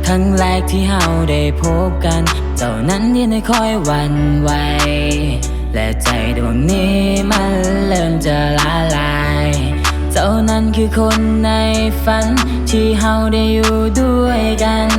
ครั้งแรกที่เฮาได้พบกันเจ้านั้นยังได้คอยหวั่นไหวและใจดวงนี้มันเริ่มจะละลายเจ้านั้นคือคนในฝันที่เฮาได้อยู่ด้วยกัน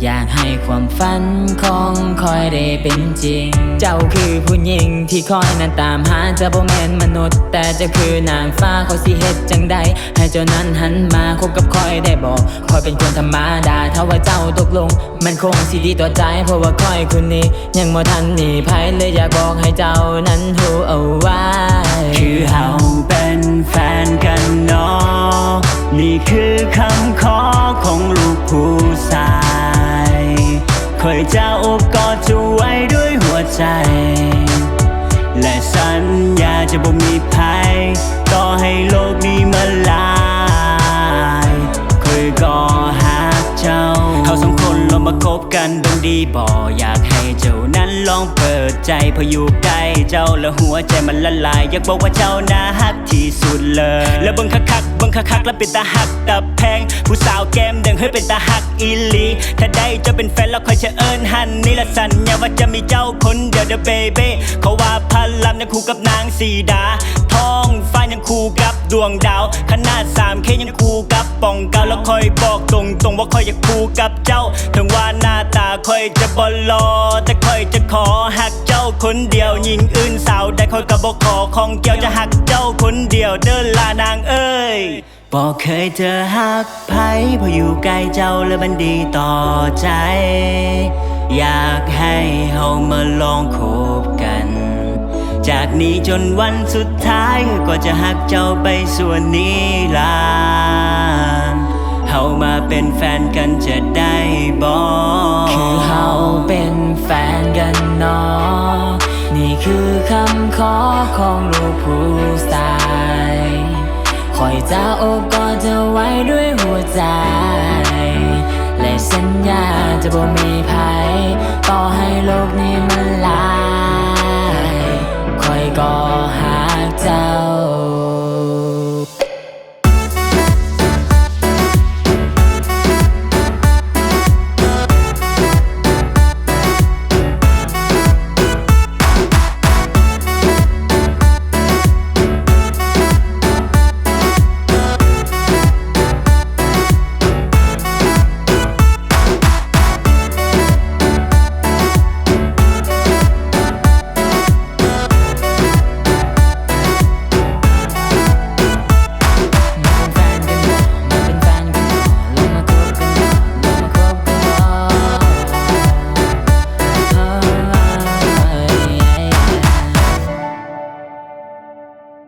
อยากให้ความฝันของคอยได้เป็นจริงเจ้าคือผู้หญิงที่คอยนั้นตามหาจะบ่แม่นมนุษย์แต่เจ้าคือนางฟ้าคอยสิเฮ็ดจังใดให้เจ้านั้นหันมาคบกับคอยได้บอกคอยเป็นคนธรรมดาถ้าว่าเจ้าตกลงมันคงสิดีต่อใจเพราะว่าคอยคนนี้ยังบ่ทันหนีภัยเลยอยากบอกให้เจ้านั้นรู้เอาไว้คือเฮาเป็นแฟนกันเนาะนี่คือคำขอของลูกผู้ชายคอยจะโอบกอดเธอไว้ด้วยหัวใจและสัญญาจะบ่มีภัยต่อให้โลกนี้มันลายคอยก็หาเจ้าเขาสองคนลองมาคบกันเบิ่งดีบ่อยากให้เจ้านั้นลองเปิดใจพออยู่ใกล้เจ้าแล้วหัวใจมันละลายอยากบอกว่าเจ้าน่าฮักที่สุดเลยแล้วเบิ่งคักๆเบิ่งคักๆแล้วเป็นตาฮักตาแพงผู้สาวแก้มแดงเฮ้ยเป็นตาฮักอีหลีถ้าได้เจ้าเป็นแฟนแล้วคอยจะเอิ้นฮันนี่ละสัญญาว่าจะมีเจ้าคนเดียวเด้อเบเบ้เขาว่าพันลำยังคู่กับนางสีดาท้องฟ้ายังคู่กับดวงดาวขนาด 3K ยังคู่กับป่องเก่าแล้วคอยบอกตรงๆว่าคอยอยากคู่กับเจ้าถึงว่าหน้าตาคอยจะบ่หล่อแต่คอยจะขอหักเจ้าคนเดียวหญิงอื่นสาวได้คอยก็บ่ขอของเกี่ยวจะหักเจ้าคนเดียวเดินลานางเอ้ยบอกเคยเจอหักไผพออยู่ใกล้เจ้าแล้วมันดีต่อใจอยากให้เฮามาลองคบกันจากนี้จนวันสุดท้ายก็จะหักเจ้าไปส่วนนี้ลานเฮามาเป็นแฟนกันจะได้บ่คือเฮาเป็นแฟนกันเนาะนี่คือคำขอของลูกผู้ชายคอยจะโอบกอดเธอไว้ด้วยหัวใจและสัญญาจะบ่มีภัยต่อให้โลกนี้มันลายคอยก็หาเจ้า